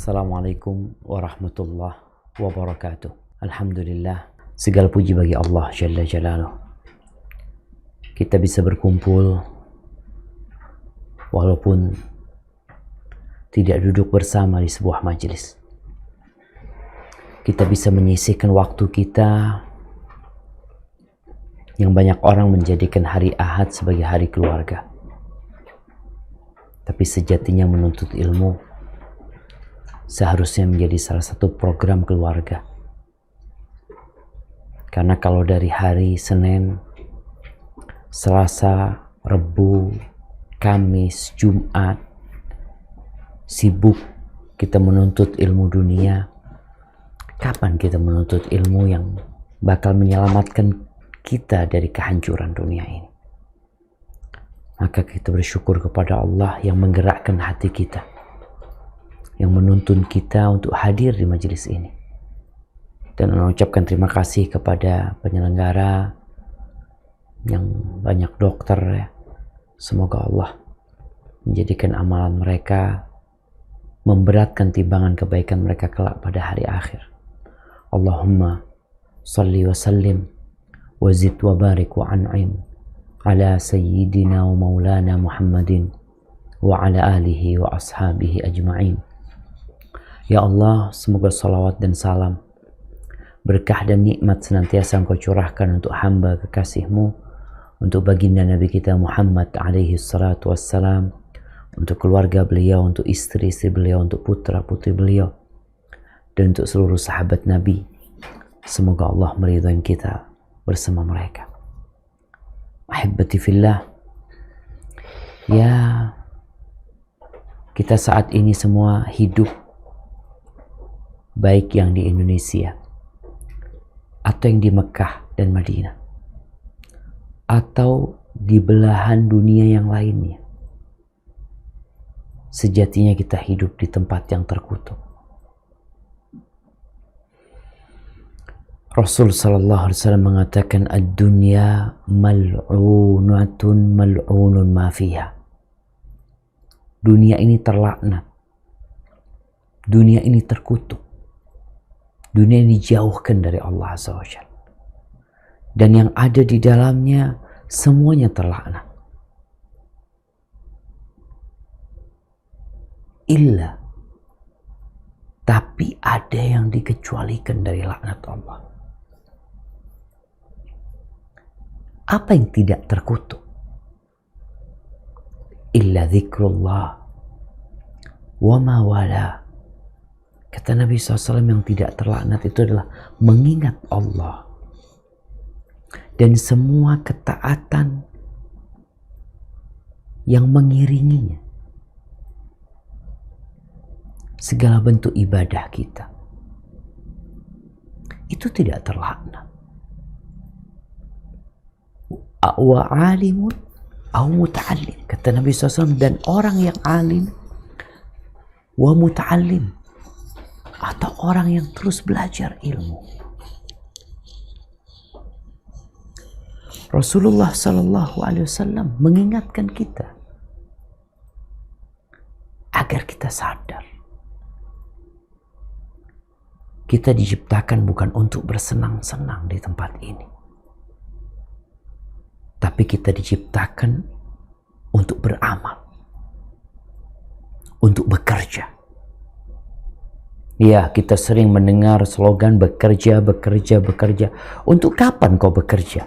Assalamualaikum warahmatullahi wabarakatuh. Alhamdulillah, segala puji bagi Allah Jalla Jalaluh. Kita bisa berkumpul walaupun tidak duduk bersama di sebuah majelis. Kita bisa menyisihkan waktu kita yang banyak orang menjadikan hari Ahad sebagai hari keluarga. Tapi sejatinya menuntut ilmu seharusnya menjadi salah satu program keluarga. Karena kalau dari hari Senin, Selasa, Rebu, Kamis, Jumat sibuk kita menuntut ilmu dunia, kapan kita menuntut ilmu yang bakal menyelamatkan kita dari kehancuran dunia ini? Maka kita bersyukur kepada Allah yang menggerakkan hati kita, yang menuntun kita untuk hadir di majelis ini, dan mengucapkan terima kasih kepada penyelenggara yang banyak dokter ya. Semoga Allah menjadikan amalan mereka memberatkan timbangan kebaikan mereka kelak pada hari akhir. Allahumma salli wa sallim wa zid wa barik wa an'im ala sayyidina wa maulana Muhammadin wa ala alihi wa ashabihi ajma'in. Ya Allah, semoga salawat dan salam, berkah dan nikmat senantiasa Engkau curahkan untuk hamba kekasih-Mu, untuk baginda Nabi kita Muhammad alaihi salatu wassalam, untuk keluarga beliau, untuk istri-istri beliau, untuk putra-putri beliau, dan untuk seluruh sahabat Nabi. Semoga Allah meridhai kita bersama mereka. Ahibbati fillah, ya, kita saat ini semua hidup, baik yang di Indonesia atau yang di Mekah dan Madinah atau di belahan dunia yang lainnya, sejatinya kita hidup di tempat yang terkutuk. Rasul sallallahu alaihi wasallam mengatakan, ad-dunya mal'unatun mal'unun ma fiha. Dunia ini terlaknat, dunia ini terkutuk, dunia ini dijauhkan dari Allah Azza wa Jalla. Dan yang ada di dalamnya semuanya terlaknat. Illa, tapi ada yang dikecualikan dari laknat Allah. Apa yang tidak terkutuk? Illa dzikrullah wa ma wala. Kata Nabi SAW, yang tidak terlaknat itu adalah mengingat Allah dan semua ketaatan yang mengiringinya. Segala bentuk ibadah kita itu tidak terlaknat. Wa alimun au muta'allim. Kata Nabi SAW, dan orang yang alim, wa muta'allim, atau orang yang terus belajar ilmu. Rasulullah Sallallahu Alaihi Wasallam mengingatkan kita agar kita sadar, kita diciptakan bukan untuk bersenang-senang di tempat ini, tapi kita diciptakan untuk beramal, untuk bekerja. Ya, kita sering mendengar slogan bekerja, bekerja, bekerja. Untuk kapan kau bekerja?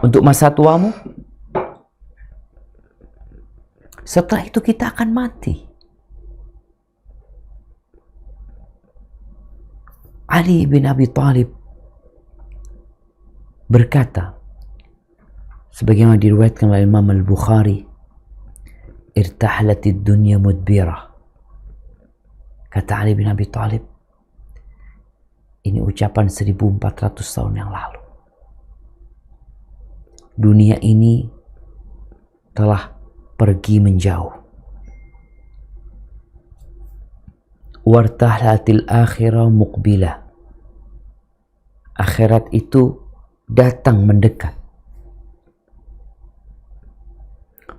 Untuk masa tuamu? Setelah itu kita akan mati. Ali bin Abi Thalib berkata, sebagaimana diriwayatkan oleh Imam Al-Bukhari, irtahlatid dunya mudbirah. Kata Ali bin Abi Thalib, ini ucapan 1400 tahun yang lalu. Dunia ini telah pergi menjauh. Wartahlatil akhirah muqbilah. Akhirat itu datang mendekat.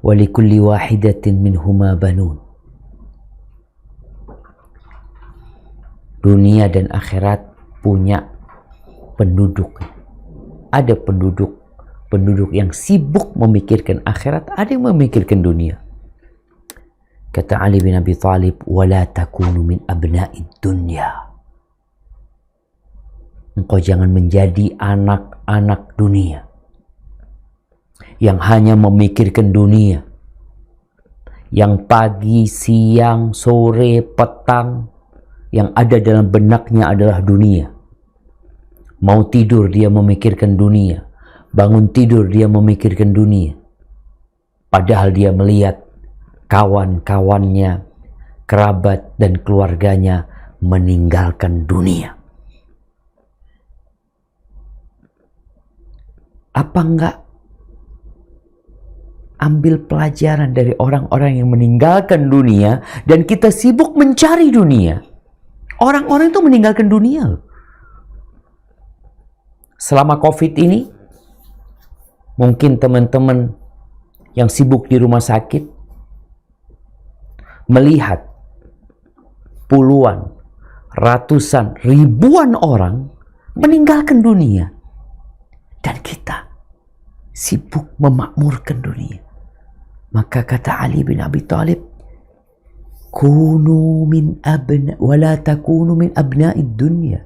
Walikulli wahidatin minhuma banun. Dunia dan akhirat punya penduduk. Ada penduduk yang sibuk memikirkan akhirat, ada yang memikirkan dunia. Kata Ali bin Abi Thalib, "Wala takunu min abna'id dunya." Engkau jangan menjadi anak-anak dunia yang hanya memikirkan dunia, yang pagi, siang, sore, petang, yang ada dalam benaknya adalah dunia. Mau tidur dia memikirkan dunia, bangun tidur dia memikirkan dunia. Padahal dia melihat kawan-kawannya, kerabat dan keluarganya meninggalkan dunia. Apa enggak ambil pelajaran dari orang-orang yang meninggalkan dunia dan kita sibuk mencari dunia? Orang-orang itu meninggalkan dunia. Selama COVID ini, mungkin teman-teman yang sibuk di rumah sakit melihat puluhan, ratusan, ribuan orang meninggalkan dunia. Dan kita sibuk memakmurkan dunia. Maka kata Ali bin Abi Thalib, "Kunu min abna wa la takunu min abna'id dunya."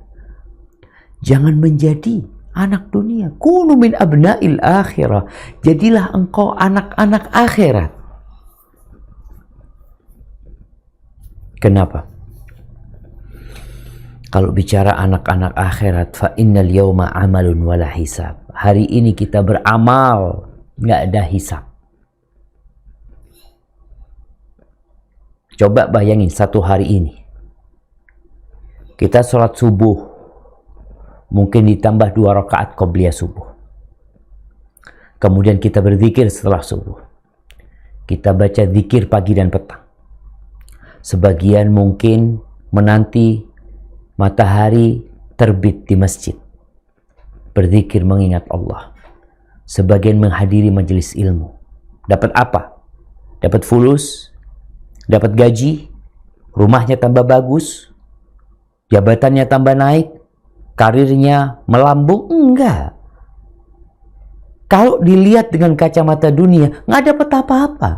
Jangan menjadi anak dunia. Kunu min abna'il akhirah. Jadilah engkau anak-anak akhirat. Kenapa? Kalau bicara anak-anak akhirat, fa innal yawma amalun wala hisab. Hari ini kita beramal, nggak ada hisab. Coba bayangin satu hari ini. Kita sholat subuh, mungkin ditambah 2 rakaat qobliyah subuh. Kemudian kita berzikir setelah subuh. Kita baca zikir pagi dan petang. Sebagian mungkin menanti matahari terbit di masjid, berzikir mengingat Allah. Sebagian menghadiri majelis ilmu. Dapat apa? Dapat fulus, dapat gaji, rumahnya tambah bagus, jabatannya tambah naik, karirnya melambung? Enggak. Kalau dilihat dengan kacamata dunia, nggak dapat apa-apa.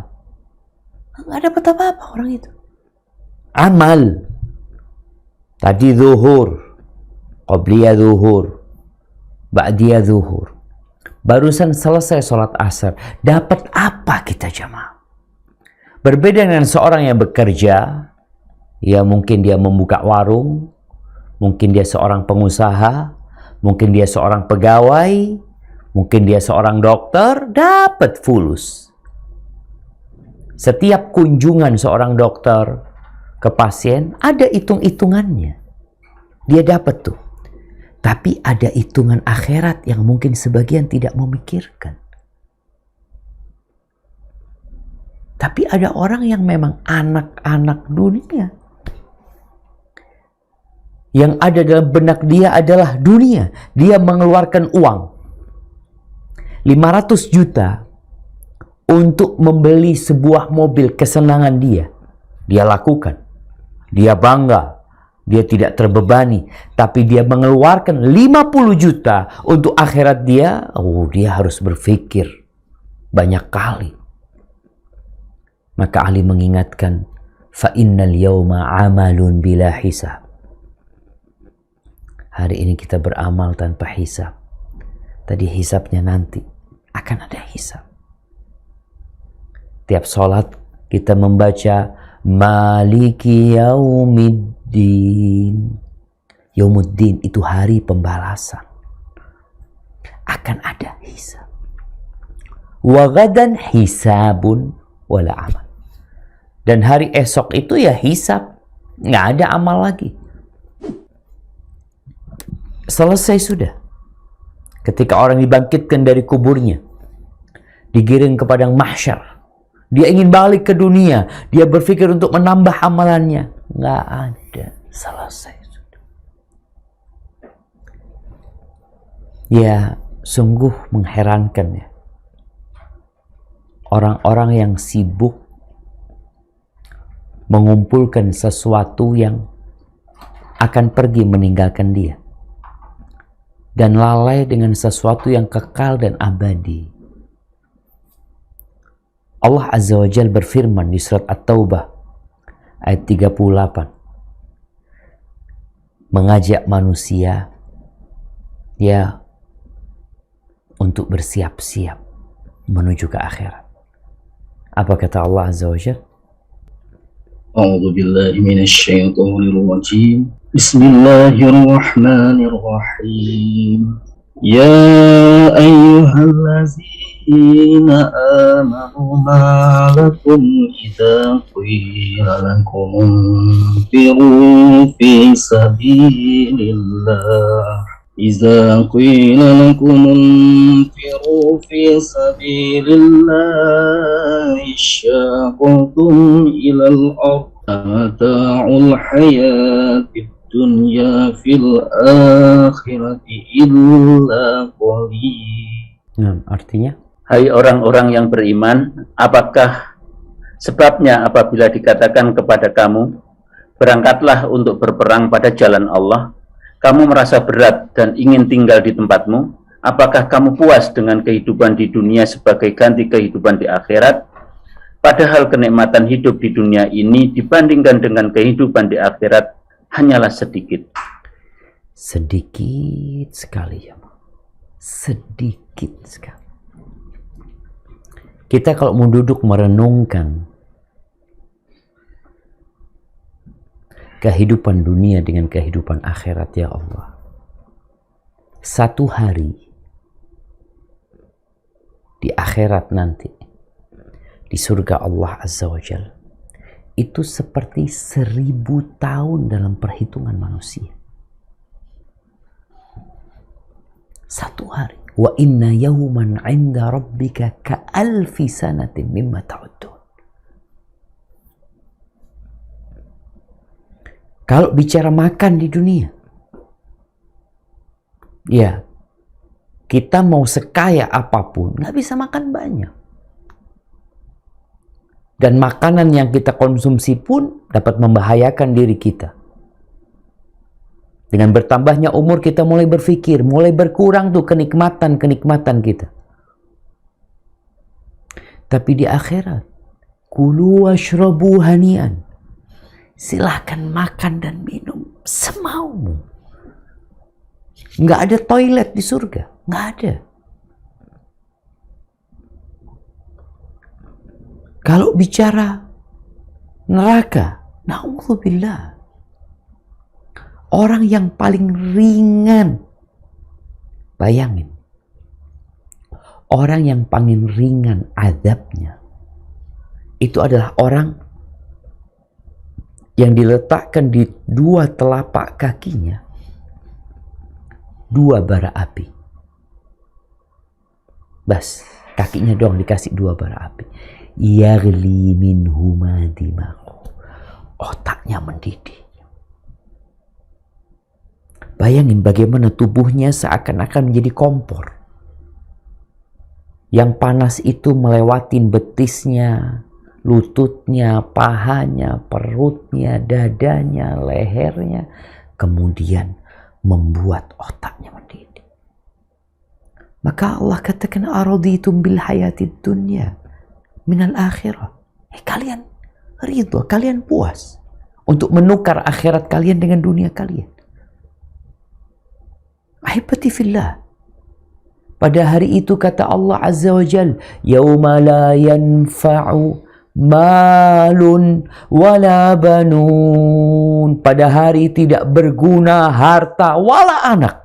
Nggak dapat apa-apa orang itu. Amal. Tadi zuhur, qobliyah zuhur, ba'diyah zuhur. Barusan selesai sholat asar. Dapat apa kita jamaah? Berbeda dengan seorang yang bekerja, ya mungkin dia membuka warung, mungkin dia seorang pengusaha, mungkin dia seorang pegawai, mungkin dia seorang dokter, dapat fulus. Setiap kunjungan seorang dokter ke pasien ada hitung-hitungannya. Dia dapat tuh. Tapi ada hitungan akhirat yang mungkin sebagian tidak memikirkan. Tapi ada orang yang memang anak-anak dunia. Yang ada dalam benak dia adalah dunia. Dia mengeluarkan uang 500 juta untuk membeli sebuah mobil kesenangan dia. Dia lakukan. Dia bangga. Dia tidak terbebani. Tapi dia mengeluarkan 50 juta untuk akhirat dia. Oh, dia harus berpikir banyak kali. Maka Ali mengingatkan, fa innal yawma amalun bila hisab. Hari ini kita beramal tanpa hisab. Tadi hisabnya nanti akan ada hisab. Tiap sholat kita membaca Maliki Yaumiddin. Yaumuddin itu hari pembalasan. Akan ada hisab. Wa gadan hisabun wala amal. Dan hari esok itu ya hisab. Nggak ada amal lagi. Selesai sudah. Ketika orang dibangkitkan dari kuburnya, digiring ke padang mahsyar, dia ingin balik ke dunia, dia berpikir untuk menambah amalannya, nggak ada. Selesai sudah. Ya, sungguh mengherankan ya. Orang-orang yang sibuk mengumpulkan sesuatu yang akan pergi meninggalkan dia dan lalai dengan sesuatu yang kekal dan abadi. Allah Azza wa Jalla berfirman di surat At-Taubah ayat 38, mengajak manusia ya untuk bersiap-siap menuju ke akhirat. Apa kata Allah Azza wa Jalla? A'udzu billahi minasyaitonir rajim. Bismillahirrahmanirrahim. Ya ayyuhallazina amanu ma lakum idza qila lakum infiru fi sabilillah إذا قيل لكم انفروا في سبيل الله اشاقتم إلى الأرض متاع الحياة الدنيا في الآخرة إلا قليل. Artinya, hai orang-orang yang beriman, apakah sebabnya apabila dikatakan kepada kamu, berangkatlah untuk berperang pada jalan Allah, kamu merasa berat dan ingin tinggal di tempatmu? Apakah kamu puas dengan kehidupan di dunia sebagai ganti kehidupan di akhirat? Padahal kenikmatan hidup di dunia ini dibandingkan dengan kehidupan di akhirat hanyalah sedikit. Sedikit sekali ya, sedikit sekali. Kita kalau mau duduk merenungkan kehidupan dunia dengan kehidupan akhirat, ya Allah, satu hari di akhirat nanti di surga Allah Azza wa Jalla itu seperti 1000 tahun dalam perhitungan manusia. Satu hari. Wa inna yawman 'inda rabbika ka'alfi sanatin mimma ta'uddun. Kalau bicara makan di dunia, ya, kita mau sekaya apapun, nggak bisa makan banyak. Dan makanan yang kita konsumsi pun dapat membahayakan diri kita. Dengan bertambahnya umur, kita mulai berpikir, mulai berkurang tuh kenikmatan-kenikmatan kita. Tapi di akhirat, kulu washrabu hanian. Silahkan makan dan minum semaumu. Nggak ada toilet di surga. Nggak ada. Kalau bicara neraka, na'udzubillah, orang yang paling ringan, bayangin, orang yang paling ringan azabnya, itu adalah orang yang diletakkan di 2 telapak kakinya 2 bara api. Bas, kakinya doang dikasih 2 bara api. Yaghli minhuma dimaghu. Otaknya mendidih. Bayangin bagaimana tubuhnya seakan-akan menjadi kompor. Yang panas itu melewatin betisnya, lututnya, pahanya, perutnya, dadanya, lehernya, kemudian membuat otaknya mendidih. Maka Allah katakan, araditum bil hayatid dunya minal akhirah. Kalian ridho, kalian puas untuk menukar akhirat kalian dengan dunia kalian. Ahibati fillah. Pada hari itu kata Allah Azza wa Jal, yauma la yanfa'u malun wala banun. Pada hari tidak berguna harta wala anak.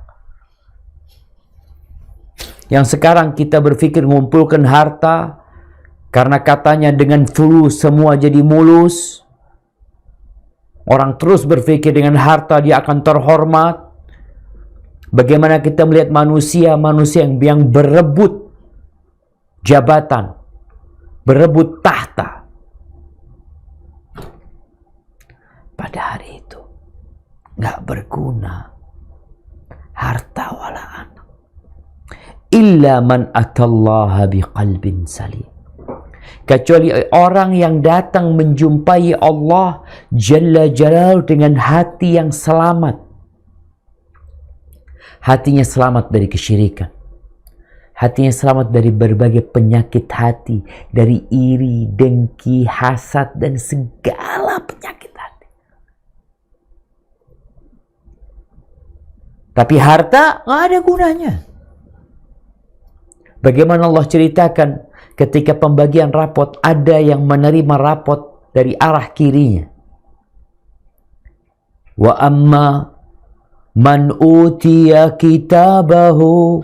Yang sekarang kita berpikir mengumpulkan harta karena katanya dengan fulus semua jadi mulus. Orang terus berpikir dengan harta dia akan terhormat. Bagaimana kita melihat manusia yang berebut jabatan, berebut tahta. Pada hari itu nggak berguna harta wala anak. Illa man atallaha biqalbin salim. kecuali orang yang datang menjumpai Allah Jalla Jalaluhu dengan hati yang selamat. Hatinya selamat dari kesyirikan. Hatinya selamat dari berbagai penyakit hati, dari iri, dengki, hasad, dan segala penyakit hati. Tapi harta nggak ada gunanya. Bagaimana Allah ceritakan ketika pembagian rapot, ada yang menerima rapot dari arah kirinya. Wa amma man utiya kitabahu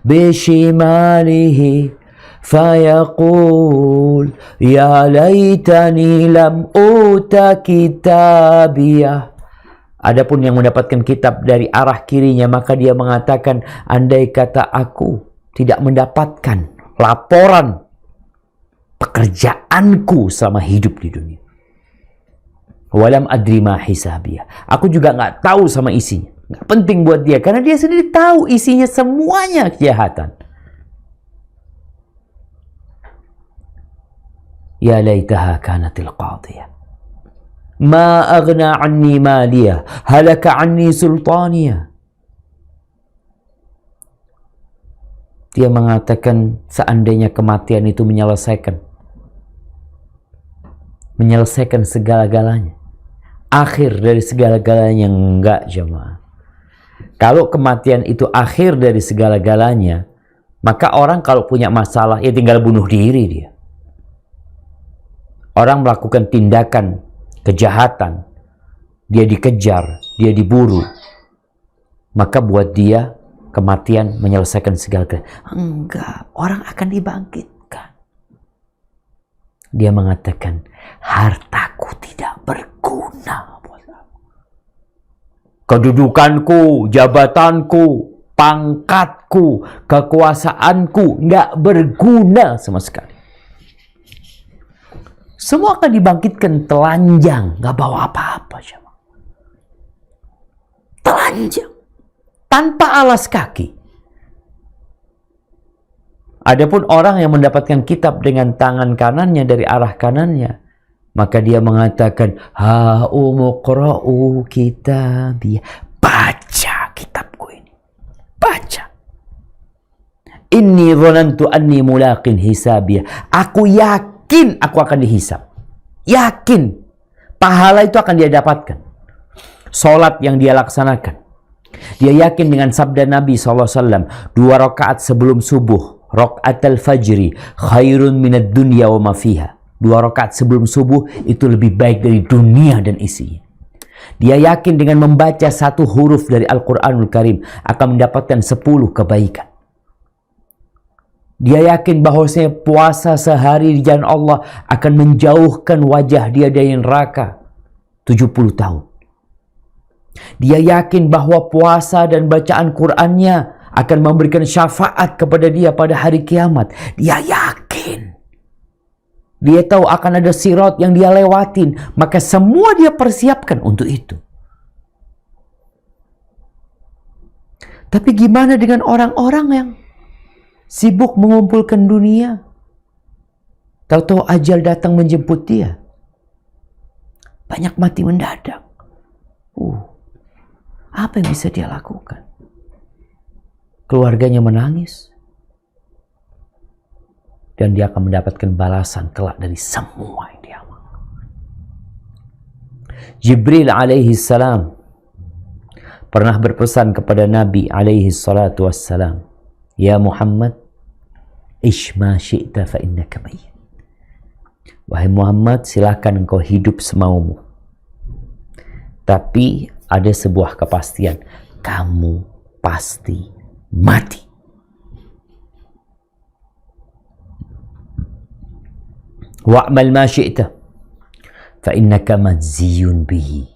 bishimalihi fayaqul ya laitani lam uta kitabiyah. Adapun yang mendapatkan kitab dari arah kirinya, maka dia mengatakan, andai kata aku tidak mendapatkan laporan pekerjaanku selama hidup di dunia. Walam adri ma hisabiyah. Aku juga nggak tahu sama isinya. Nggak penting buat dia, karena dia sendiri tahu isinya semuanya kejahatan. Ya laitaha kanatil qadiyah. Ma aghna anni maliyah, halaka anni sultaniyah. Dia mengatakan seandainya kematian itu menyelesaikan segala-galanya, akhir dari segala-galanya, enggak jemaah. Kalau kematian itu akhir dari segala-galanya, maka orang kalau punya masalah ya tinggal bunuh diri dia. Orang melakukan tindakan kejahatan, dia dikejar, dia diburu, maka buat dia kematian menyelesaikan segala-galanya. Enggak, orang akan dibangkitkan. Dia mengatakan, hartaku tidak berguna. Kedudukanku, jabatanku, pangkatku, kekuasaanku nggak berguna sama sekali. Semua akan dibangkitkan telanjang, nggak bawa apa-apa. Telanjang, tanpa alas kaki. Adapun orang yang mendapatkan kitab dengan tangan kanannya dari arah kanannya, maka dia mengatakan, ha umuqra'u kitabiyah. Baca kitabku ini. Baca. Inni dhanantu anni mulaqin hisabiyah. Aku yakin aku akan dihisab. Yakin. Pahala itu akan dia dapatkan. Salat yang dia laksanakan. Dia yakin dengan sabda Nabi SAW. 2 rakaat sebelum subuh. Rakaat al-fajri. Khairun minad dunya wa ma fiha. 2 rakaat sebelum subuh itu lebih baik dari dunia dan isinya. Dia yakin dengan membaca 1 huruf dari Al-Quranul Karim akan mendapatkan 10 kebaikan. Dia yakin bahwasanya puasa sehari di jalan Allah akan menjauhkan wajah dia dari neraka 70 tahun. Dia yakin bahwa puasa dan bacaan Qur'annya akan memberikan syafaat kepada dia pada hari kiamat. Dia yakin. Dia tahu akan ada sirat yang dia lewatin, maka semua dia persiapkan untuk itu. Tapi gimana dengan orang-orang yang sibuk mengumpulkan dunia? Tahu-tahu ajal datang menjemput dia. Banyak mati mendadak. Apa yang bisa dia lakukan? Keluarganya menangis. Dan dia akan mendapatkan balasan kelak dari semua yang dia amalkan. Jibril alaihi salam pernah berpesan kepada Nabi alaihi salatu wassalam, ya Muhammad, ish ma syi'ta fa innaka mayyit. Wahai Muhammad, silakan engkau hidup semaumu. Tapi ada sebuah kepastian, kamu pasti mati. Wa'mal ma syi'ta fa innaka majziyun bihi.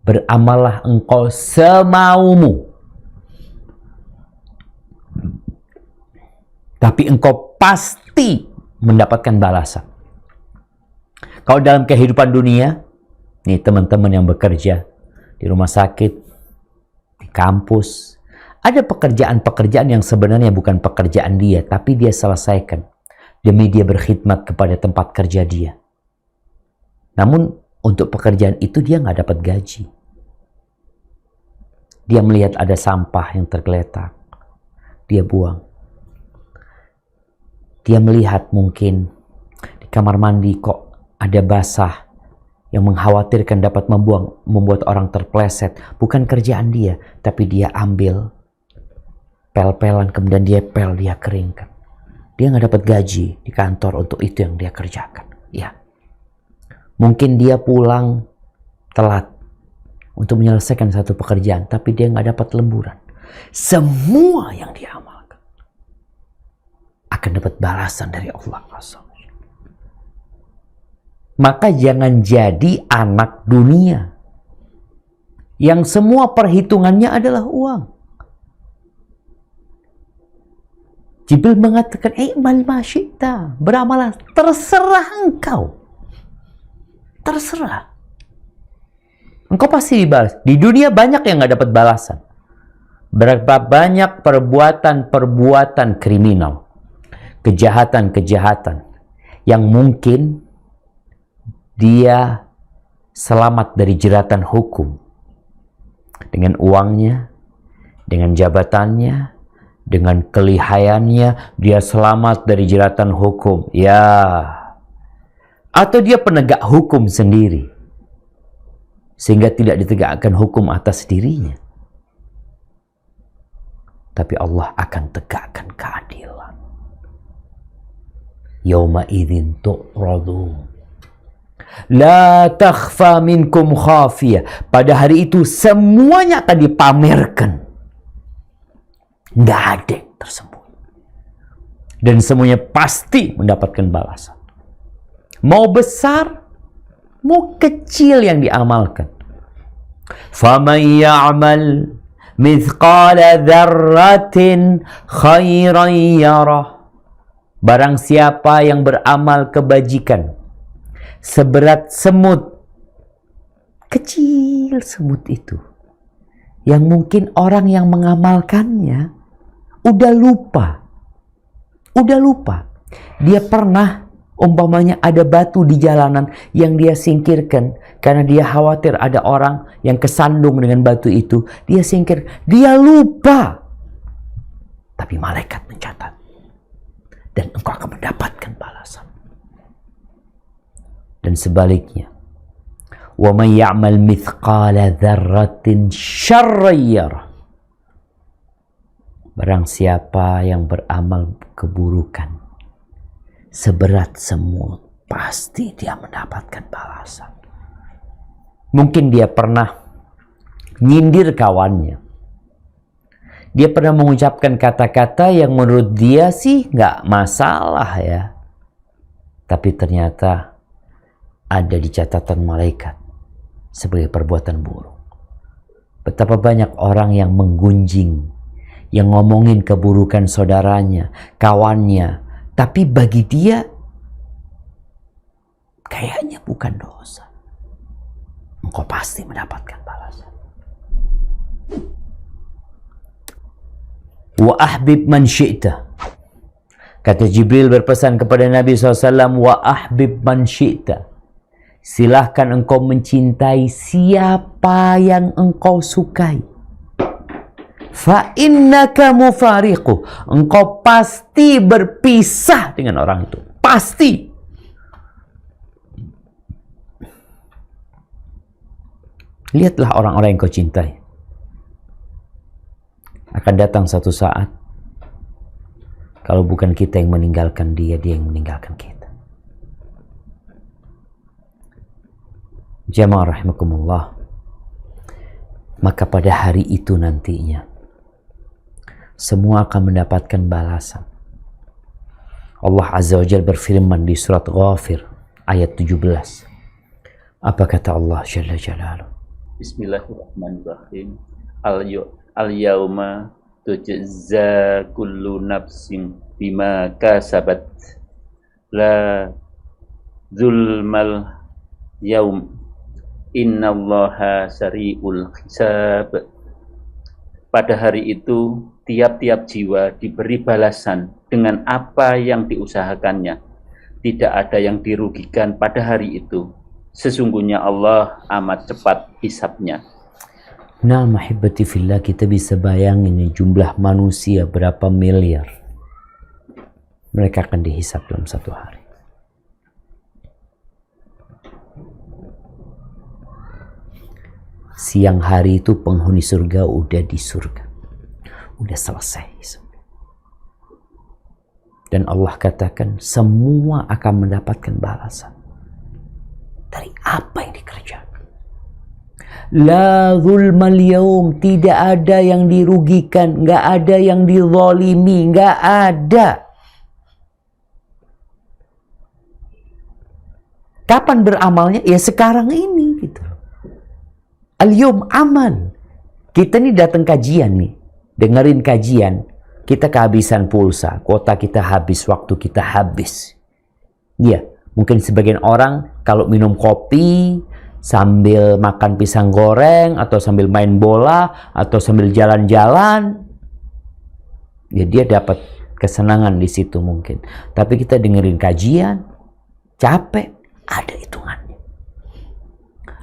Beramallah engkau semaumu, tapi engkau pasti mendapatkan balasan. Kalau dalam kehidupan dunia, nih teman-teman yang bekerja di rumah sakit, di kampus, ada pekerjaan-pekerjaan yang sebenarnya bukan pekerjaan dia, tapi dia selesaikan. demi dia berkhidmat kepada tempat kerja dia. Namun untuk pekerjaan itu dia nggak dapat gaji. Dia melihat ada sampah yang tergeletak, dia buang. Dia melihat mungkin di kamar mandi kok ada basah yang mengkhawatirkan dapat membuat orang terpleset. Bukan kerjaan dia, tapi dia ambil pel-pelan, kemudian dia keringkan. Dia nggak dapat gaji di kantor untuk itu yang dia kerjakan. Ya, mungkin dia pulang telat untuk menyelesaikan satu pekerjaan, tapi dia nggak dapat lemburan. Semua yang dia amalkan akan dapat balasan dari Allah. Maka jangan jadi anak dunia yang semua perhitungannya adalah uang. Jibril mengatakan, "I'mal ma syi'ta", beramalah, terserah engkau. Terserah. Engkau pasti dibalas. Di dunia banyak yang nggak dapat balasan. Berapa banyak perbuatan-perbuatan kriminal, kejahatan-kejahatan yang mungkin dia selamat dari jeratan hukum dengan uangnya, dengan jabatannya, dengan kelihayannya, dia selamat dari jeratan hukum. Ya, atau dia penegak hukum sendiri sehingga tidak ditegakkan hukum atas dirinya, tapi Allah akan tegakkan keadilan. Yauma idzin tu'radun la takhfa minkum khafiyah. Pada hari itu semuanya akan dipamerkan. Nggak ada yang tersembunyi. Dan semuanya pasti mendapatkan balasan. Mau besar, mau kecil yang diamalkan. فَمَنْ يَعْمَلْ مِثْقَالَ ذَرَّةٍ خَيْرًا يَرَهُ. Barang siapa yang beramal kebajikan seberat semut, kecil semut itu, yang mungkin orang yang mengamalkannya udah lupa. Dia pernah, umpamanya ada batu di jalanan yang dia singkirkan karena dia khawatir ada orang yang kesandung dengan batu itu, dia singkir, dia lupa. Tapi malaikat mencatat dan engkau akan mendapatkan balasan. Dan sebaliknya, wa may ya'mal mithqala dzarratin syarran yarah. Barang siapa yang beramal keburukan seberat semut, pasti dia mendapatkan balasan. Mungkin dia pernah nyindir kawannya. Dia pernah mengucapkan kata-kata yang menurut dia sih nggak masalah ya. Tapi ternyata ada di catatan malaikat sebagai perbuatan buruk. Betapa banyak orang yang menggunjing, yang ngomongin keburukan saudaranya, kawannya, tapi bagi dia kayaknya bukan dosa. Engkau pasti mendapatkan balasan. Wa ahbib man syi'ta. Kata Jibril berpesan kepada Nabi SAW, wa ahbib man syi'ta. Silahkan engkau mencintai siapa yang engkau sukai. Fa innaka mufariqu. Engkau pasti berpisah dengan orang itu. Pasti. Lihatlah orang-orang yang kau cintai. Akan datang satu saat, kalau bukan kita yang meninggalkan dia, dia yang meninggalkan kita. Jamaah rahimakumullah. Maka pada hari itu nantinya semua akan mendapatkan balasan. Allah Azza wa Jalla berfirman di surat Ghafir ayat 17. Apa kata Allah Jalla Jalaluhu? Bismillahirrahmanirrahim. Al-yawma tujza kullu nafsin bima kasabat la zulmal yaum innallaha sari'ul hisab. Pada hari itu, tiap-tiap jiwa diberi balasan dengan apa yang diusahakannya. Tidak ada yang dirugikan pada hari itu. Sesungguhnya Allah amat cepat hisabnya. Nah, mahibati fillah, kita bisa bayangin nih, jumlah manusia berapa miliar. Mereka akan dihisab dalam satu hari. Siang hari itu penghuni surga udah di surga. Udah selesai. Dan Allah katakan semua akan mendapatkan balasan dari apa yang dikerjakan. La zulmal yaum, tidak ada yang dirugikan, nggak ada yang dizalimi, nggak ada. Kapan beramalnya? Ya sekarang ini gitu. Al-yawm aman. Kita nih datang kajian nih, dengerin kajian, kita kehabisan pulsa, kuota kita habis, waktu kita habis. Iya, mungkin sebagian orang kalau minum kopi sambil makan pisang goreng atau sambil main bola atau sambil jalan-jalan, ya dia dapat kesenangan di situ mungkin. Tapi kita dengerin kajian, capek, ada hitungannya.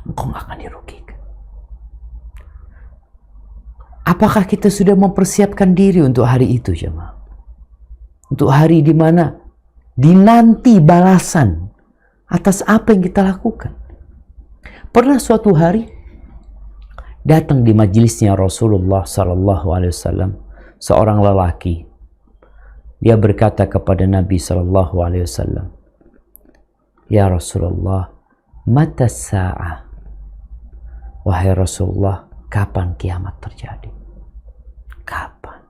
Engkau nggak akan dirugikan. Apakah kita sudah mempersiapkan diri untuk hari itu, jemaah? Untuk hari di mana dinanti balasan atas apa yang kita lakukan. Pernah suatu hari datang di majelisnya Rasulullah SAW seorang lelaki. Dia berkata kepada Nabi SAW, "Ya Rasulullah, mata sa'ah?" Wahai Rasulullah, kapan kiamat terjadi? Kapan?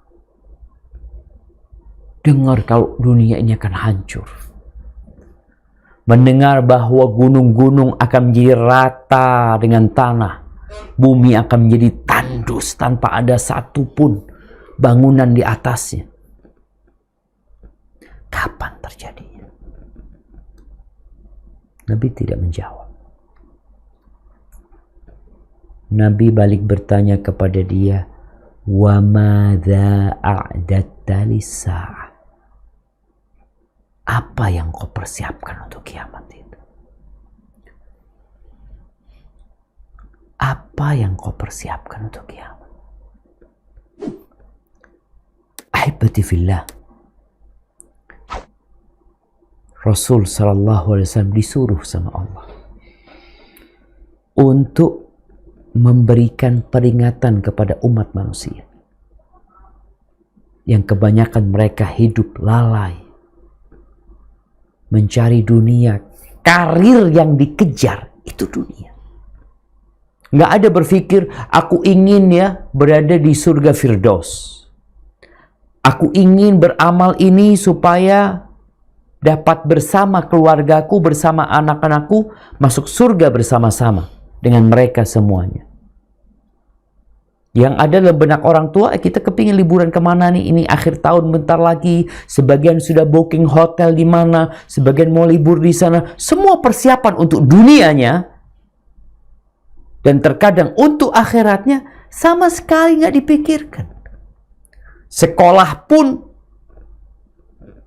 Dengar kalau dunia ini akan hancur. Mendengar bahwa gunung-gunung akan menjadi rata dengan tanah. Bumi akan menjadi tandus tanpa ada satupun bangunan di atasnya. Kapan terjadinya? Nabi tidak menjawab. Nabi balik bertanya kepada dia, "Wa madza a'datta lis-sa'ah?" Apa yang kau persiapkan untuk kiamat itu? Apa yang kau persiapkan untuk kiamat? Ahibati fillah, Rasul SAW disuruh sama Allah untuk memberikan peringatan kepada umat manusia yang kebanyakan mereka hidup lalai mencari dunia. Karir yang dikejar itu dunia. Nggak ada berpikir aku ingin ya berada di surga Firdaus, aku ingin beramal ini supaya dapat bersama keluargaku, bersama anak-anakku masuk surga bersama-sama dengan mereka semuanya. Yang ada dalam benak orang tua, kita kepingin liburan kemana nih? Ini akhir tahun bentar lagi. Sebagian sudah booking hotel di mana, sebagian mau libur di sana. Semua persiapan untuk dunianya dan terkadang untuk akhiratnya sama sekali nggak dipikirkan. Sekolah pun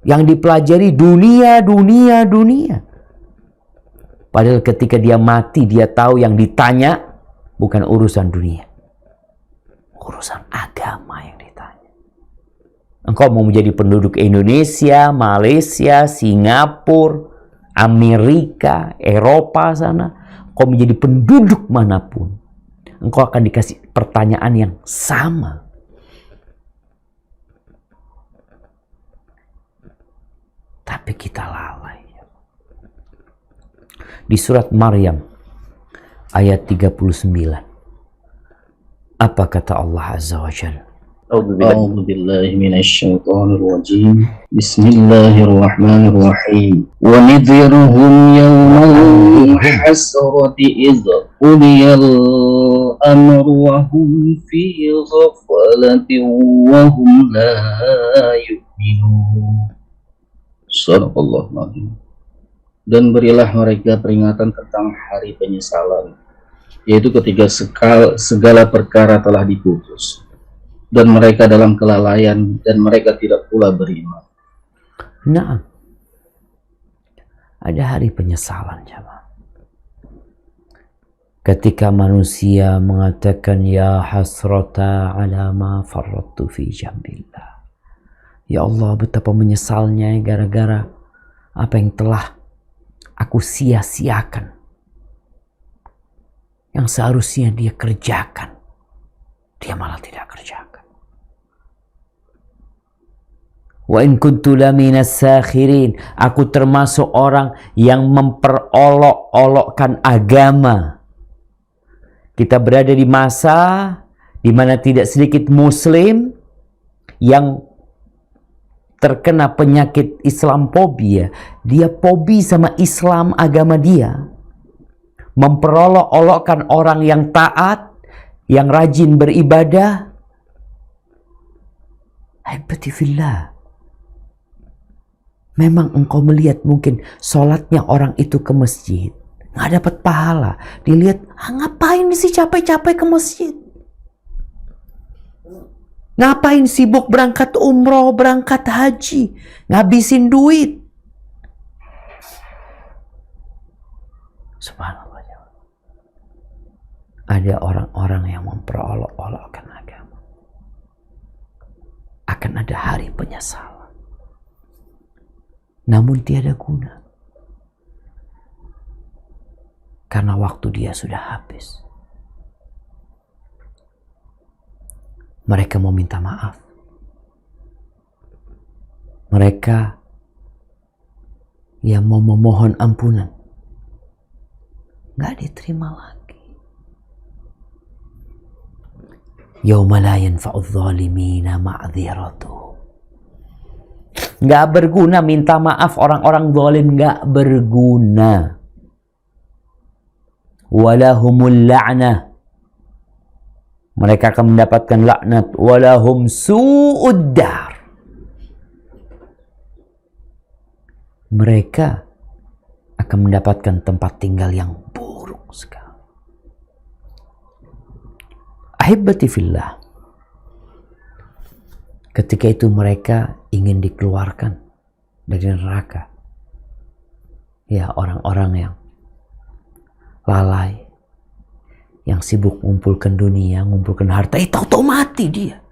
yang dipelajari dunia. Padahal ketika dia mati, dia tahu yang ditanya bukan urusan dunia, urusan agama yang ditanya. Engkau mau menjadi penduduk Indonesia, Malaysia, Singapura, Amerika, Eropa sana, engkau menjadi penduduk manapun, engkau akan dikasih pertanyaan yang sama. Tapi kita lalai. Di surat Maryam ayat 39, apa kata Allah Azza wa Jalla? أعوذ بالله من الشيطان الرجيم بسم الله الرحمن الرحيم ونذرهم يوم الحسرة إذ قضي الأمر وهم في غفلة وهم لا يؤمنون. Sadaqallahul Azim. Dan berilah mereka peringatan tentang hari penyesalan, yaitu ketika segala perkara telah diputus. dan mereka dalam kelalaian, dan mereka tidak pula beriman. Nah, ada hari penyesalan, jemaah. Ketika manusia mengatakan, ya hasrata ala ma farrattu fi jambillah. Ya Allah, betapa menyesalnya gara-gara apa yang telah aku sia-siakan, yang seharusnya dia kerjakan, dia malah tidak kerjakan. Wa in kuntu laminas sakhirin, aku termasuk orang yang memperolok-olokkan agama. Kita berada di masa di mana tidak sedikit muslim yang terkena penyakit Islamfobia. Dia fobi sama Islam, agama dia. Memperolok-olokkan orang yang taat, yang rajin beribadah. Haibati fillah. Memang engkau melihat mungkin sholatnya orang itu ke masjid, nggak dapat pahala. Dilihat, ngapain sih capek-capek ke masjid? Ngapain sibuk berangkat umroh, berangkat haji, ngabisin duit? Subhanallah. Ada orang-orang yang memperolok-olokkan agama. Akan ada hari penyesalan. Namun tiada guna. Karena waktu dia sudah habis. Mereka mau minta maaf. Mereka yang mau memohon ampunan. Nggak diterima lagi. Yauma la yanfa'udz zalimina ma'dziratuhum. Nggak berguna minta maaf orang-orang zalim, nggak berguna. Walahumul la'nah. Mereka akan mendapatkan laknat. Walahum su'ud dar. Mereka akan mendapatkan tempat tinggal yang buruk sekali. Ahibbati fillah. Ketika itu mereka ingin dikeluarkan dari neraka. Ya, orang-orang yang lalai, yang sibuk mengumpulkan dunia, mengumpulkan harta, tahu-tahu mati dia.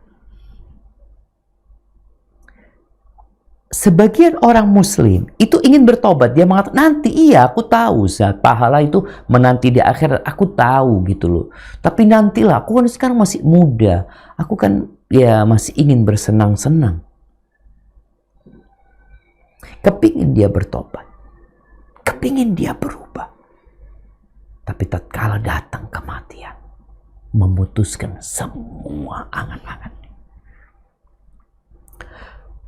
Sebagian orang muslim itu ingin bertobat. Dia mengatakan, nanti iya aku tahu saat pahala itu menanti di akhirat, aku tahu gitu loh. Tapi nantilah, aku kan sekarang masih muda. Aku kan ya masih ingin bersenang-senang. Kepingin dia bertobat. Kepingin dia berubah. Tapi tatkala datang kematian, memutuskan semua angan-angan.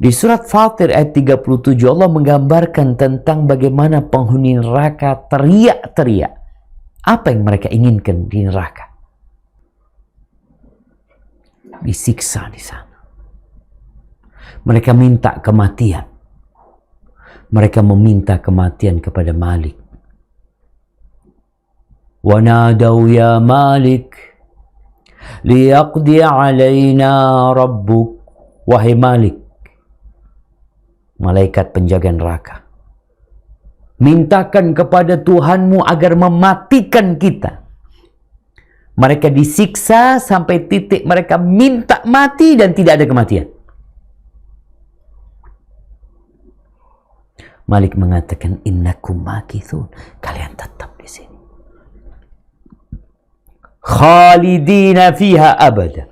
Di surat Fatir ayat 37 Allah menggambarkan tentang bagaimana penghuni neraka teriak-teriak. Apa yang mereka inginkan di neraka? Disiksa di sana. Mereka minta kematian. Mereka meminta kematian kepada Malik. Wa nadaw ya Malik liyaqdi alaina rabbuk. Wahai Malik, malaikat penjaga neraka, mintakan kepada Tuhanmu agar mematikan kita. Mereka disiksa sampai titik mereka minta mati dan tidak ada kematian. Malik mengatakan, innakum makithun, kalian tetap di sini. Khalidina fiha abada,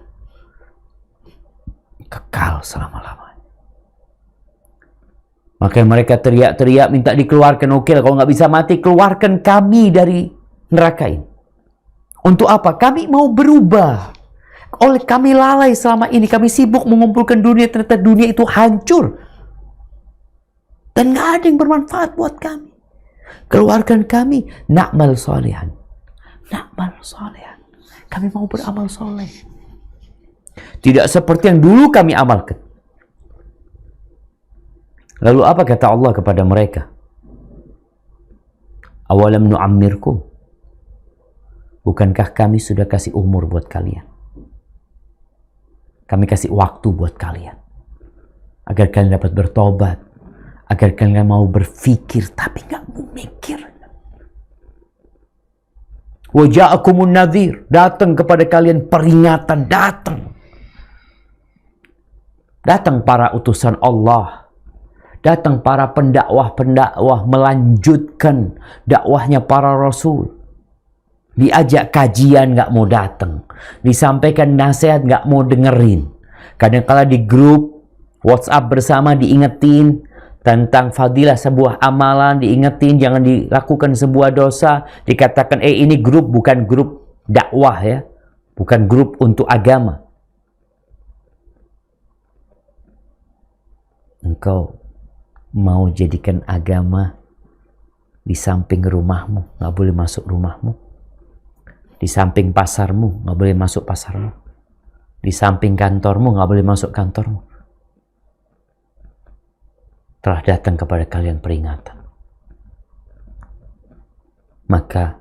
kekal selama-lamanya. Maka mereka teriak-teriak minta dikeluarkan. Oke, kalau nggak bisa mati, keluarkan kami dari neraka ini. Untuk apa? Kami mau berubah. Oleh kami lalai selama ini, kami sibuk mengumpulkan dunia, ternyata dunia itu hancur. Dan nggak ada yang bermanfaat buat kami. Keluarkan kami, na'mal solehan. Na'mal solehan. Kami mau beramal soleh. Tidak seperti yang dulu kami amalkan. Lalu apa kata Allah kepada mereka? Awalam nu'ammirkum. Bukankah kami sudah kasih umur buat kalian? Kami kasih waktu buat kalian. Agar kalian dapat bertobat. Agar kalian mau berfikir tapi nggak mau mikir. Wa ja'akumun nadhir. Datang kepada kalian peringatan. Datang. Datang para utusan Allah. Datang para pendakwah-pendakwah melanjutkan dakwahnya para rasul. Diajak kajian nggak mau datang. Disampaikan nasihat nggak mau dengerin. Kadang-kala di grup WhatsApp bersama diingetin tentang fadilah sebuah amalan, diingetin jangan dilakukan sebuah dosa. Dikatakan ini grup bukan grup dakwah ya. Bukan grup untuk agama. Engkau mau jadikan agama di samping rumahmu, nggak boleh masuk rumahmu. Di samping pasarmu, nggak boleh masuk pasarmu. Di samping kantormu, nggak boleh masuk kantormu. Telah datang kepada kalian peringatan. Maka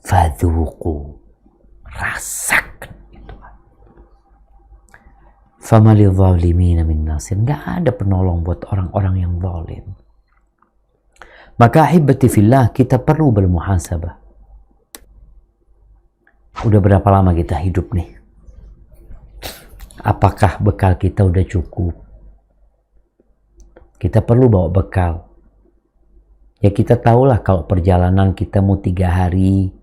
fadhuqu, rasakan itu. Fama lidh-dhalimina min nasir. Nggak ada penolong buat orang-orang yang zalim. Maka ahibati fillah, kita perlu bermuhasabah. Udah berapa lama kita hidup nih? Apakah bekal kita udah cukup? Kita perlu bawa bekal. Ya kita tahulah kalau perjalanan kita mau 3 hari,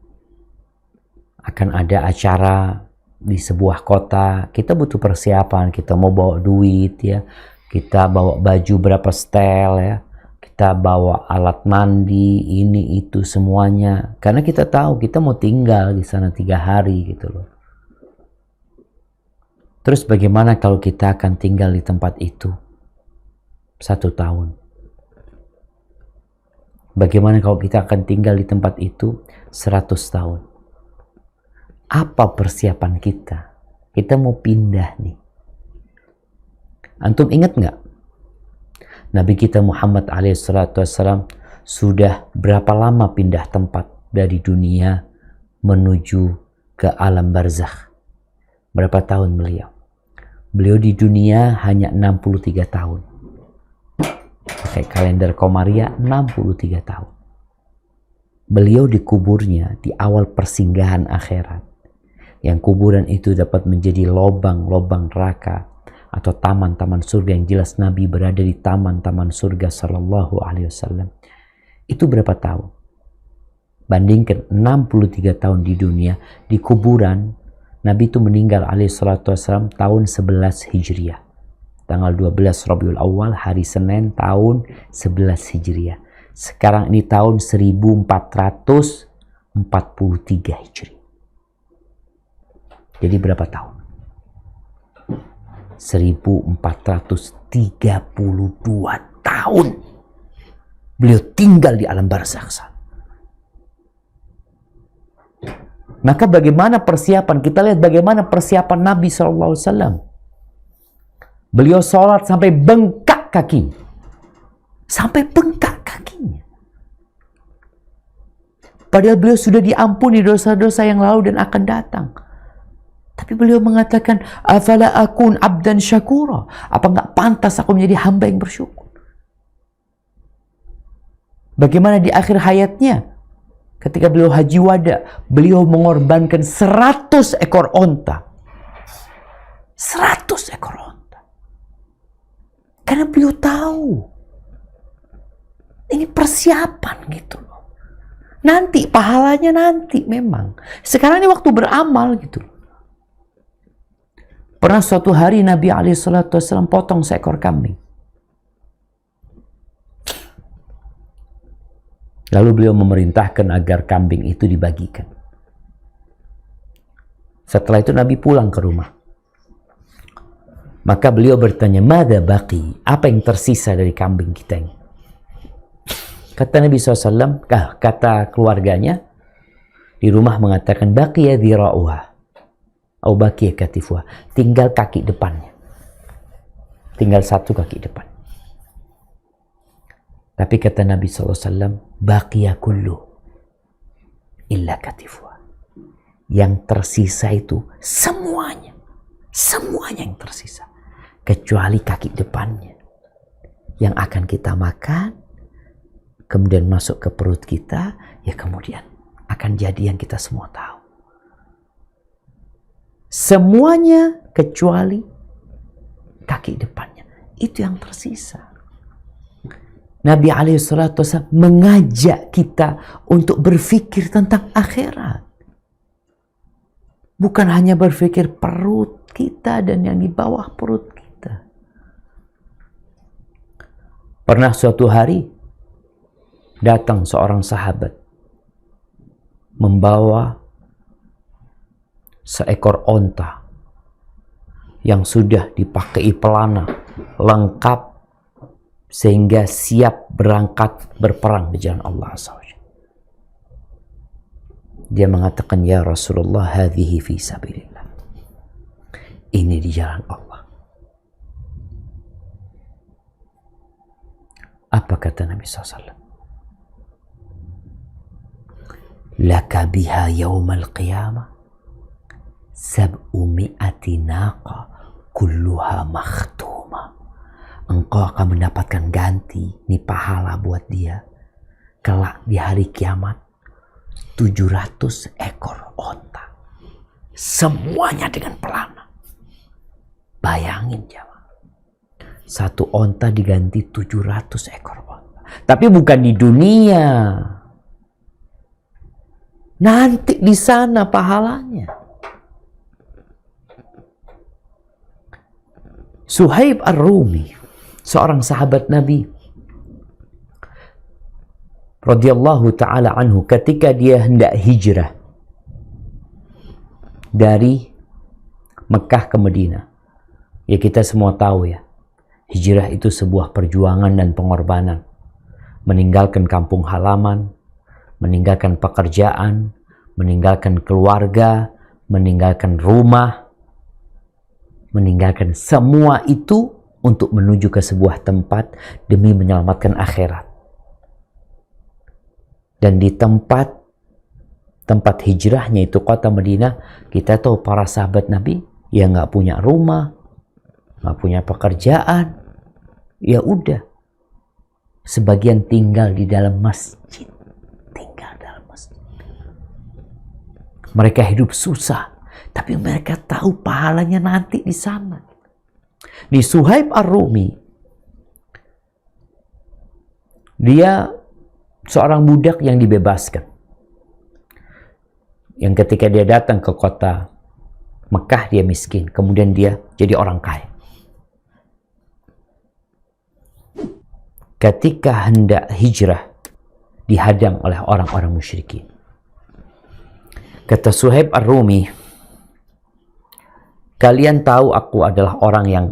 akan ada acara di sebuah kota, kita butuh persiapan. Kita mau bawa duit ya, kita bawa baju berapa setel ya, kita bawa alat mandi, ini itu semuanya. Karena kita tahu kita mau tinggal di sana 3 hari gitu loh. Terus bagaimana kalau kita akan tinggal di tempat itu 1 tahun? Bagaimana kalau kita akan tinggal di tempat itu 100 tahun? Apa persiapan kita? Kita mau pindah nih. Antum ingat nggak? Nabi kita Muhammad alaihissalam sudah berapa lama pindah tempat dari dunia menuju ke alam barzakh? Berapa tahun beliau? Beliau di dunia hanya 63 tahun. Pakai kalender Komariah 63 tahun. Beliau dikuburnya di awal persinggahan akhirat. Yang kuburan itu dapat menjadi lobang-lobang neraka atau taman-taman surga. Yang jelas Nabi berada di taman-taman surga sallallahu alaihi wasallam. Itu berapa tahun? Bandingkan 63 tahun di dunia, di kuburan Nabi itu meninggal alaihi salatu wasallam tahun 11 Hijriah. Tanggal 12 Rabiul Awal, hari Senin tahun 11 Hijriah. Sekarang ini tahun 1443 Hijri. Jadi berapa tahun? 1432 tahun. Beliau tinggal di alam barzakh. Maka bagaimana persiapan? Kita lihat bagaimana persiapan Nabi SAW. Beliau sholat sampai bengkak kakinya. Sampai bengkak kakinya. Padahal beliau sudah diampuni dosa-dosa yang lalu dan akan datang. Tapi beliau mengatakan, afala akun abdan syakura. Apa nggak pantas aku menjadi hamba yang bersyukur? Bagaimana di akhir hayatnya? Ketika beliau haji wada, beliau mengorbankan 100 ekor onta. 100 ekor onta. Karena beliau tahu. Ini persiapan gitu loh. Nanti, pahalanya nanti memang. Sekarang ini waktu beramal gitu loh. Pernah suatu hari Nabi SAW potong seekor kambing. Lalu beliau memerintahkan agar kambing itu dibagikan. Setelah itu Nabi pulang ke rumah. Maka beliau bertanya, "Mada baqi?" Apa yang tersisa dari kambing kita ini? Kata Nabi SAW, kata keluarganya di rumah mengatakan, "Baqiya dhira'uha." Au baqiya katifuha. Tinggal kaki depannya. Tinggal 1 kaki depan. Tapi kata Nabi SAW, baqiya kullu illa katifuha. Yang tersisa itu semuanya Semuanya yang tersisa. Kecuali kaki depannya. Yang akan kita makan, kemudian masuk ke perut kita, ya kemudian akan jadi yang kita semua tahu. Semuanya kecuali kaki depannya. Itu yang tersisa. Nabi SAW mengajak kita untuk berpikir tentang akhirat. Bukan hanya berpikir perut kita dan yang di bawah perut kita. Pernah suatu hari datang seorang sahabat membawa seekor onta yang sudah dipakai pelana lengkap sehingga siap berangkat berperang di jalan Allah SWT. Dia mengatakan, ya Rasulullah, hadhihi fi sabilillah. Ini di jalan Allah. Apa kata Nabi SAW? Laka biha yawmal qiyamah sab'umi'ati naqa kulluha makhtuma. Engkau akan mendapatkan ganti, ini pahala buat dia. Kelak di hari kiamat 700 ekor onta. Semuanya dengan pelana. Bayangin jemaah. Satu onta diganti 700 ekor onta. Tapi bukan di dunia. Nanti di sana pahalanya. Suhaib Ar-Rumi, seorang sahabat Nabi radhiyallahu ta'ala anhu, ketika dia hendak hijrah dari Mekah ke Madinah. Ya kita semua tahu ya, hijrah itu sebuah perjuangan dan pengorbanan. Meninggalkan kampung halaman, meninggalkan pekerjaan, meninggalkan keluarga, meninggalkan rumah, meninggalkan semua itu untuk menuju ke sebuah tempat demi menyelamatkan akhirat. Dan di tempat hijrahnya itu kota Madinah, kita tahu para sahabat Nabi yang nggak punya rumah, nggak punya pekerjaan, ya udah, sebagian tinggal di dalam masjid, Mereka hidup susah, tapi mereka tahu pahalanya nanti di sana. Di Suhaib Ar-Rumi, dia seorang budak yang dibebaskan. Yang ketika dia datang ke kota Mekah dia miskin, kemudian dia jadi orang kaya. Ketika hendak hijrah dihadang oleh orang-orang musyrikin. Kata Suhaib Ar-Rumi, kalian tahu aku adalah orang yang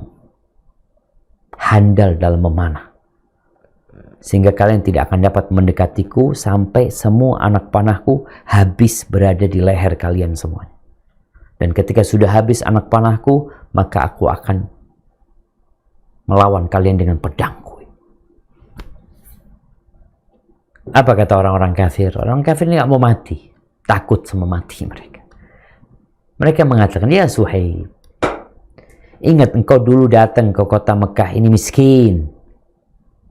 handal dalam memanah. Sehingga kalian tidak akan dapat mendekatiku sampai semua anak panahku habis berada di leher kalian semuanya. Dan ketika sudah habis anak panahku, maka aku akan melawan kalian dengan pedangku. Apa kata orang-orang kafir? Orang kafir ini nggak mau mati. Takut sama mati mereka. Mereka mengatakan, ya Suhaib, ingat engkau dulu datang ke kota Mekah ini miskin.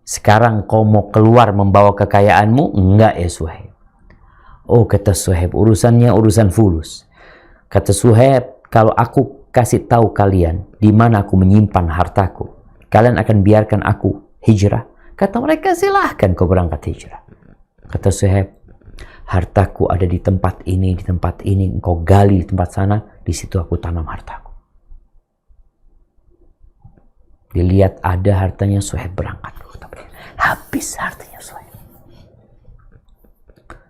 Sekarang kau mau keluar membawa kekayaanmu? Enggak ya Suhaib. Oh kata Suhaib, urusannya urusan fulus. Kata Suhaib, kalau aku kasih tahu kalian di mana aku menyimpan hartaku, kalian akan biarkan aku hijrah? Kata mereka, silahkan kau berangkat hijrah. Kata Suhaib, hartaku ada di tempat ini, engkau gali di tempat sana, di situ aku tanam hartaku. Dilihat ada hartanya, Suhaib berangkat. Habis hartanya Suhaib.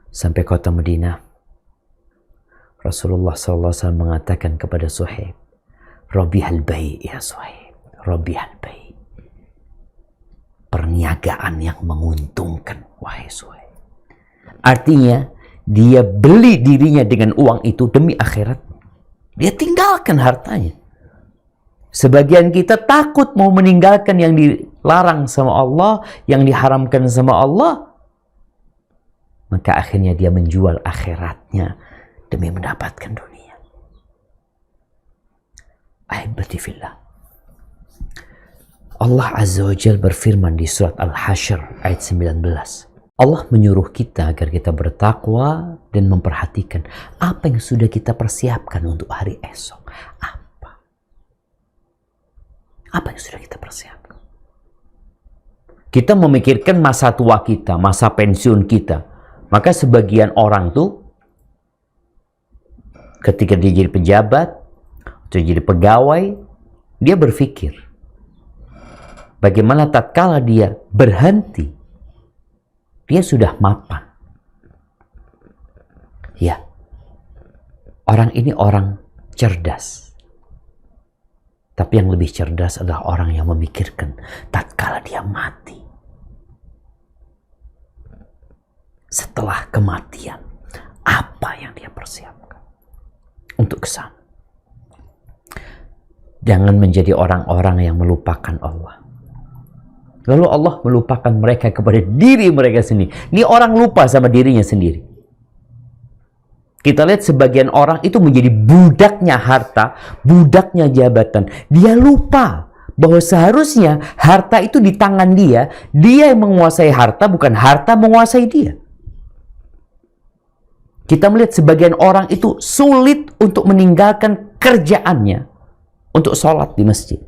Sampai kota Madinah, Rasulullah SAW mengatakan kepada Suhaib, Rabihal bai' ya Suhaib, Rabihal bai'. Perniagaan yang menguntungkan, wahai Suhaib. Artinya, dia beli dirinya dengan uang itu demi akhirat. Dia tinggalkan hartanya. Sebagian kita takut mau meninggalkan yang dilarang sama Allah, yang diharamkan sama Allah. Maka akhirnya dia menjual akhiratnya demi mendapatkan dunia. Ahibati fillah. Allah Azza wa Jal berfirman di surat Al-Hasyr ayat 19. Allah menyuruh kita agar kita bertakwa dan memperhatikan apa yang sudah kita persiapkan untuk hari esok. Apa yang sudah kita persiapkan? Kita memikirkan masa tua kita, masa pensiun kita. Maka sebagian orang tuh ketika dia jadi pejabat atau jadi pegawai, dia berpikir bagaimana tatkala dia berhenti, dia sudah mapan. Ya, orang ini orang cerdas. Tapi yang lebih cerdas adalah orang yang memikirkan tatkala dia mati. Setelah kematian, apa yang dia persiapkan untuk kesana. Jangan menjadi orang-orang yang melupakan Allah. Lalu Allah melupakan mereka kepada diri mereka sendiri. Ini orang lupa sama dirinya sendiri. Kita lihat sebagian orang itu menjadi budaknya harta, budaknya jabatan. Dia lupa bahwa seharusnya harta itu di tangan dia. Dia yang menguasai harta, bukan harta menguasai dia. Kita melihat sebagian orang itu sulit untuk meninggalkan kerjaannya untuk sholat di masjid.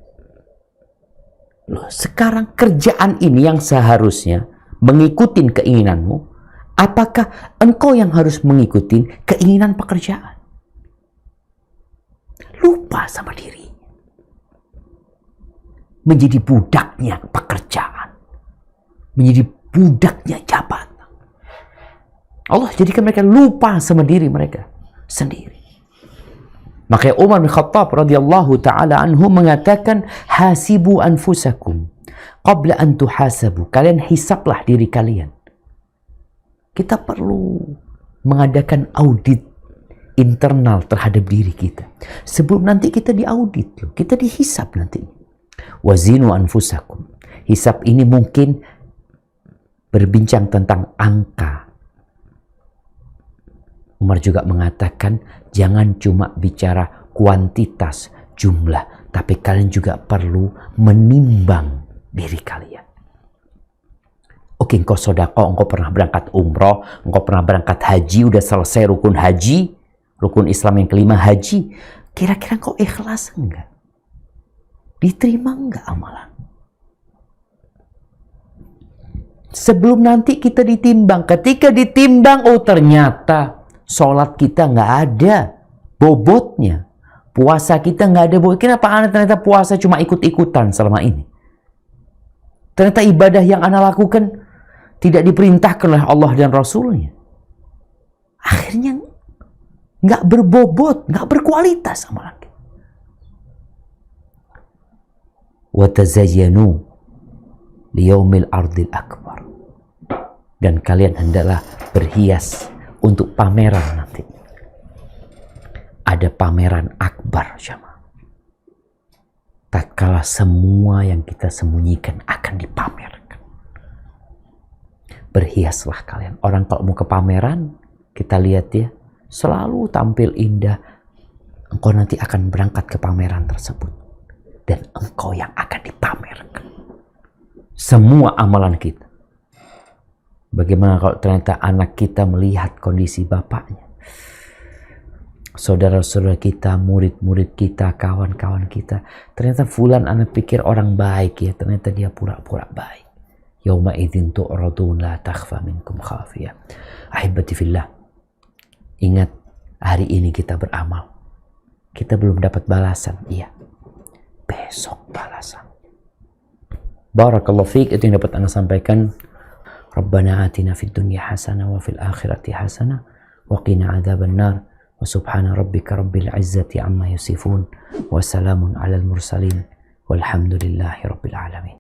Loh, sekarang kerjaan ini yang seharusnya mengikuti keinginanmu, apakah engkau yang harus mengikuti keinginan pekerjaan? Lupa sama diri. Menjadi budaknya pekerjaan. Menjadi budaknya jabatan. Allah jadikan mereka lupa sama diri mereka sendiri. Makanya Umar bin Khattab radhiyallahu taala anhu mengatakan, hasibu anfusakum qabla an tuhasabu. Kalian hisablah diri kalian. Kita perlu mengadakan audit internal terhadap diri kita. Sebelum nanti kita diaudit, loh, kita dihisab nanti. Wazinu anfusakum. Hisab ini mungkin berbincang tentang angka. Umar juga mengatakan, jangan cuma bicara kuantitas, jumlah, tapi kalian juga perlu menimbang diri kalian. Oke, engkau sodako, engkau pernah berangkat umroh, engkau pernah berangkat haji, udah selesai rukun haji, rukun Islam yang kelima haji. Kira-kira engkau ikhlas enggak? Diterima enggak amalan? Sebelum nanti kita ditimbang, ketika ditimbang, oh ternyata sholat kita nggak ada bobotnya. Puasa kita nggak ada bobot. Kenapa Anda ternyata puasa cuma ikut-ikutan selama ini? Ternyata ibadah yang Anda lakukan tidak diperintahkan oleh Allah dan Rasulnya. Akhirnya nggak berbobot, nggak berkualitas amalan kita. وَتَزَيَّنُوا لِيَوْمِ الْأَرْضِ الْأَكْبَرِ. Dan kalian hendaklah berhias untuk pameran nanti. Ada pameran akbar, jemaah. Tatkala semua yang kita sembunyikan akan dipamerkan. Berhiaslah kalian. Orang kalau mau ke pameran, kita lihat ya, selalu tampil indah. Engkau nanti akan berangkat ke pameran tersebut. Dan engkau yang akan dipamerkan. Semua amalan kita. Bagaimana kalau ternyata anak kita melihat kondisi bapaknya? Saudara-saudara kita, murid-murid kita, kawan-kawan kita. Ternyata fulan anak pikir orang baik ya. Ternyata dia pura-pura baik. Yauma idzin tu'radun la takhfa minkum khafiyah. Ahibati fillah. Ingat, hari ini kita beramal. Kita belum dapat balasan. Iya. Besok balasan. Barakallahu fiik. Itu yang dapat Anda sampaikan. Rabbana atina fid dunya hasanah wa fil akhirati hasanah wa qina adzaban nar wa subhana rabbika rabbil izzati amma yasifun wa salamun alal mursalin walhamdulillahi rabbil alamin.